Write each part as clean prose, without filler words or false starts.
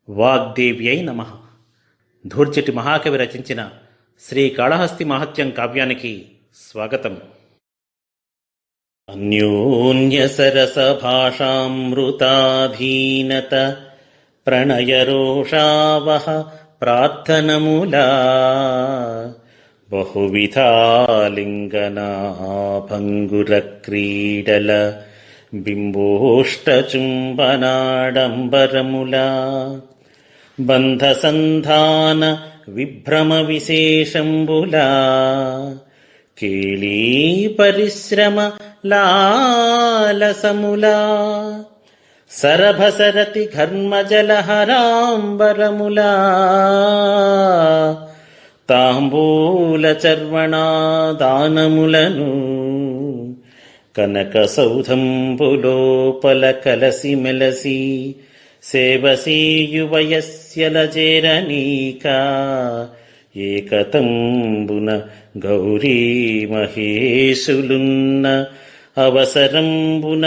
వాగ్దేవ్యై నమః. ధూర్జటి మహాకవి రచించిన శ్రీకాళహస్తి మహత్యం కావ్యానికి స్వాగతం. అన్యోన్య సరస భాషామృతాధీనత ప్రణయరోషావహ ప్రార్థనములా బహువిధాలింగనా భంగుర క్రీడల బింబోష్టచుంబనాడంబరములా బంధసంధాన విభ్రమ విశేషంబులా కేళీ పరిశ్రమ లాలసములా సరభసరతి ఘర్మజలహరాంబరములా తాంబూల చర్వణాదానములను కనక సౌధంబులోపల కలసి మెలసి సేవసీయువయస్యలజేరనీక ఏకతంబున గౌరీ మహేశులున్న అవసరంబున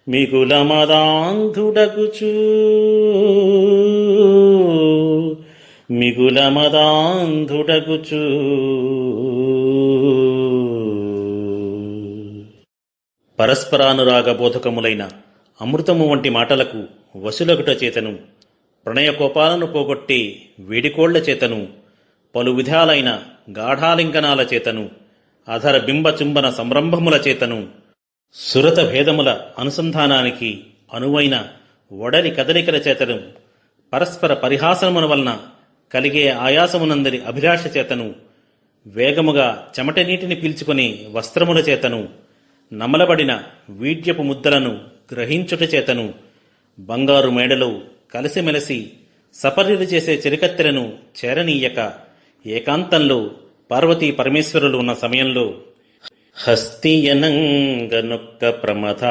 మిగుల మదాంధుడగుచూ పరస్పరానురాగ బోధకములైన అమృతము వంటి మాటలకు వసులగుట చేతను, ప్రణయకోపాలను పోగొట్టే వేడికోళ్ల చేతను, పలు విధాలైన గాఢాలింగనాల చేతను, అధర బింబచుంబన సంరంభముల చేతను, సురత భేదముల అనుసంధానానికి అనువైన వడలి కదలికల చేతను, పరస్పర పరిహాసముల వలన కలిగే ఆయాసమునందరి అభిలాష చేతను, వేగముగా చెమట నీటిని పీల్చుకుని వస్త్రముల చేతను, నమలబడిన వీడ్యపు ముద్దలను గ్రహించుట చేతను, బంగారు మేడలో కలిసిమెలసి సపర్యలు చేసే చెలికత్తెలను చేరనీయక ఏకాంతంలో పార్వతీ పరమేశ్వరులు ఉన్న సమయంలో హస్తియనంగనొక్క ప్రమథాగ్రణి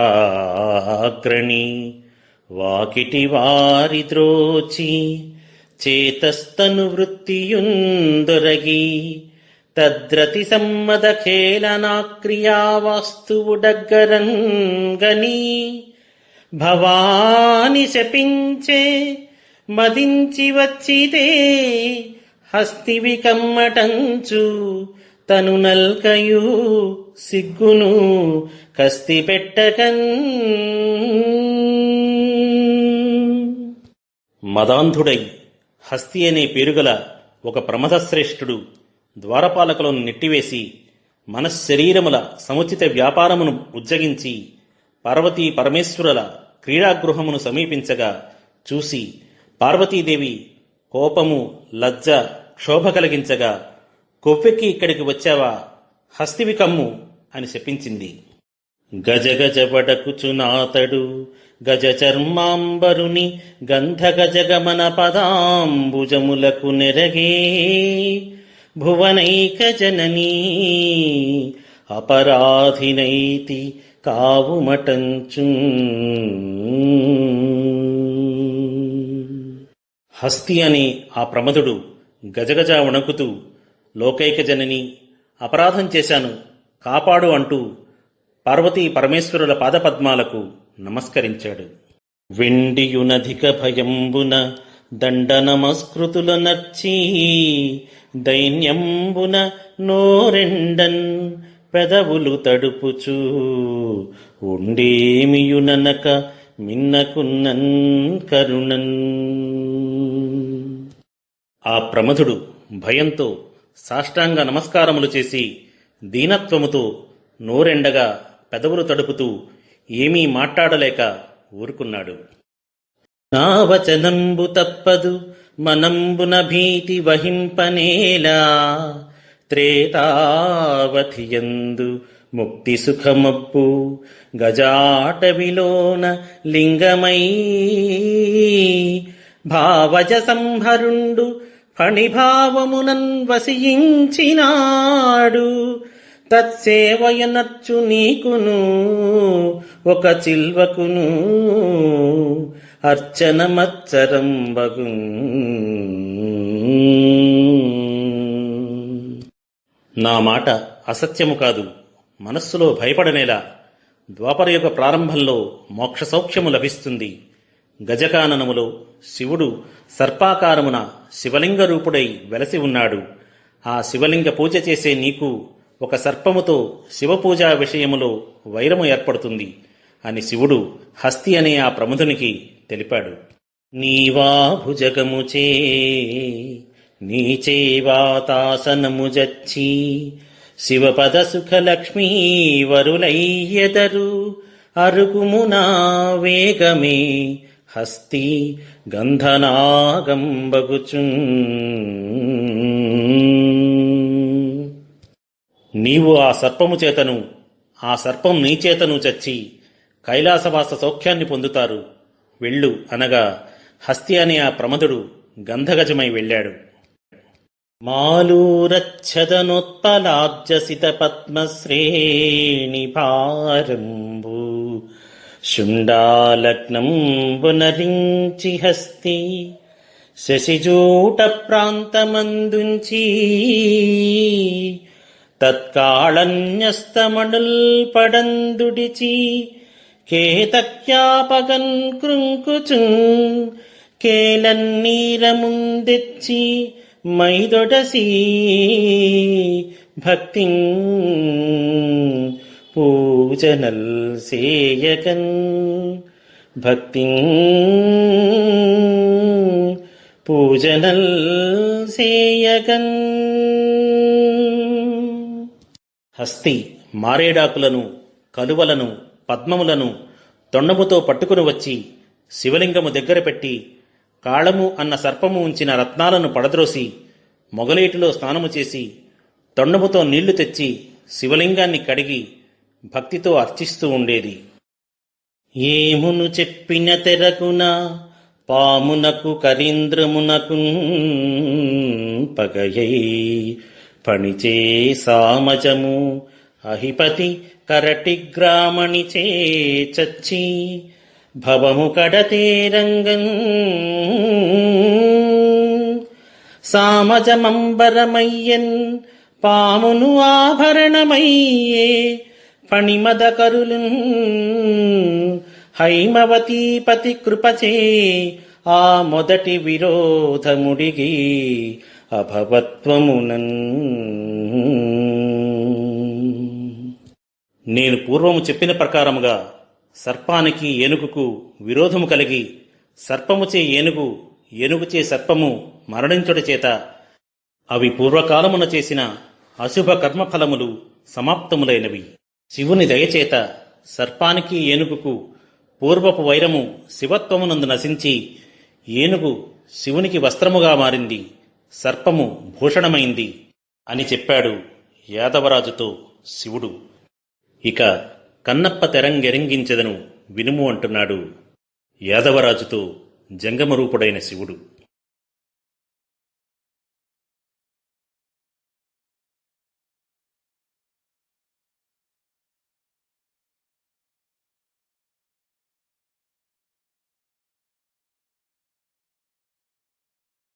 వాకిటి వారి ద్రోచి చేతస్తను వృత్తియుందొరగి తద్రతి సమ్మద ఖేళనా క్రియావాస్తువుడగ్గరంగని భవాని శపించే మదించి వచ్చితే హస్తివి కమ్మటంచు తను నల్కయు సిగ్గును కస్తి పెట్టకన్. మదాంధుడై హస్తి అనే పేరుగల ఒక ప్రమథశ్రేష్ఠుడు ద్వారపాలకులను నెట్టివేసి మనశ్శరీరముల సముచిత వ్యాపారమును ఉజ్జగించి పార్వతీ పరమేశ్వరుల క్రీడాగృహమును సమీపించగా చూసి పార్వతీదేవి కోపము, లజ్జ, క్షోభ కలిగించగా కొవ్వెక్కి ఇక్కడికి వచ్చావా, హస్తివి కమ్ము అని శపించింది. గజ గజ వడకుచునాతడు గజ చర్మాంబరుని గంధ గజ గమన పదాంబుజములకు నెరగే భువనైక జననీ అపరాధినైతి కావుమటంచు. హస్తి అనే ఆ ప్రమదుడు గజగజ వణకుతూ లోకైక జనని, అపరాధం చేశాను కాపాడు అంటూ పార్వతీ పరమేశ్వరుల పాదపద్మాలకు నమస్కరించాడు. వెండియునధిక భయంబున దండ నమస్కృతుల నర్చి దైన్యంబున నోరెండన్ పెదవులు తడుపుచూ ఉండేమియుననక మిన్నకున్నన్ కరుణన్. ఆ ప్రమథుడు భయంతో సాష్టాంగ నమస్కారములు చేసి దీనత్వముతో నోరెండగా పెదవులు తడుపుతూ ఏమీ మాట్లాడలేక ఊరుకున్నాడు. నా వచనంబు తప్పదు మనంబున భీతి వహింపనేలా త్రేతావధియందు ముక్తి సుఖమప్పు గజాటవిలోన లింగమై భావజ సంహరుండు ఫణిభావమునన్ వసించినాడు తత్సేవయనర్చు నీకును ఒక చిల్వకును అర్చనమచ్చరంబగు. నా మాట అసత్యము కాదు, మనస్సులో భయపడనేలా ద్వాపరయుగ ప్రారంభంలో మోక్ష సౌఖ్యము లభిస్తుంది. గజకాననములో శివుడు సర్పాకారమున శివలింగ రూపుడై వెలసి ఉన్నాడు. ఆ శివలింగ పూజ చేసే నీకు ఒక సర్పముతో శివపూజా విషయములో వైరము ఏర్పడుతుంది అని శివుడు హస్తి అనే ఆ ప్రముఖునికి తెలిపాడు. నీవా భుజగముచే నీచేవాతాసనము జచ్చి శివపద సుఖలక్ష్మీ వరులయ్యెదరు అరుగుమునా వేగమే హస్తి గంధనాగంబగుచున్. నీవు ఆ సర్పము చేతను ఆ సర్పం నీచేతను చచ్చి కైలాసవాస సౌఖ్యాన్ని పొందుతారు. వెళ్ళు అనగా హస్తి అనే ఆ ప్రమదుడు గంధగజమై వెళ్ళాడు. మాలూరచ్చదనోత్పలాబ్జసిత పద్మశ్రేణి భారంబు శుండాలగ్నంబునరించి హస్తి శశిజూట ప్రాంతమందుంచి తత్కాళన్యస్తమణుల్ పడందుడిచి కేతక్యాపగన్ కృంకుచున్ కేలన్నీరముందెచ్చి మైదొడసి భక్తిం పూజనల్ సేయకన్ భక్తిం పూజనల్ సేయకన్. హస్తి మారేడాకులను కలువలను పద్మములను తొండముతో పట్టుకుని వచ్చి శివలింగము దగ్గర పెట్టి కాళము అన్న సర్పము ఉంచిన రత్నాలను పడద్రోసి మొగలేటిలో స్నానము చేసి తొండముతో నీళ్లు తెచ్చి శివలింగాన్ని కడిగి భక్తితో అర్చిస్తూ ఉండేది. ఏమును చెప్పిన తెరకున పామునకు కరీంద్రమునకు పగయై పణిచే సామజము అహిపతి కరటి గ్రామణిచే చచ్చి భవము కడతేరంగం సామజమంబరమయ్యన్ పామును ఆభరణమయ్యే పణిమదకరులున్ హైమవతీపతి కృపచే ఆ మొదటి విరోధముడిగి అభవత్వమునన్. నేను పూర్వము చెప్పిన ప్రకారముగా సర్పానికి ఏనుగుకు విరోధము కలిగి సర్పముచే ఏనుగు ఏనుగుచే సర్పము మరణించుట చేత అవి పూర్వకాలమున చేసిన అశుభ కర్మఫలములు సమాప్తములైనవి. శివుని దయచేత సర్పానికి ఏనుగుకు పూర్వపు వైరము శివత్వమునందు నశించి ఏనుగు శివునికి వస్త్రముగా మారింది, సర్పము భూషణమైంది అని చెప్పాడు యాదవరాజుతో శివుడు. ఇక కన్నప్ప తెరంగెరింగించెదను వినుము అంటున్నాడు యాదవరాజుతో జంగమరూపుడైన శివుడు.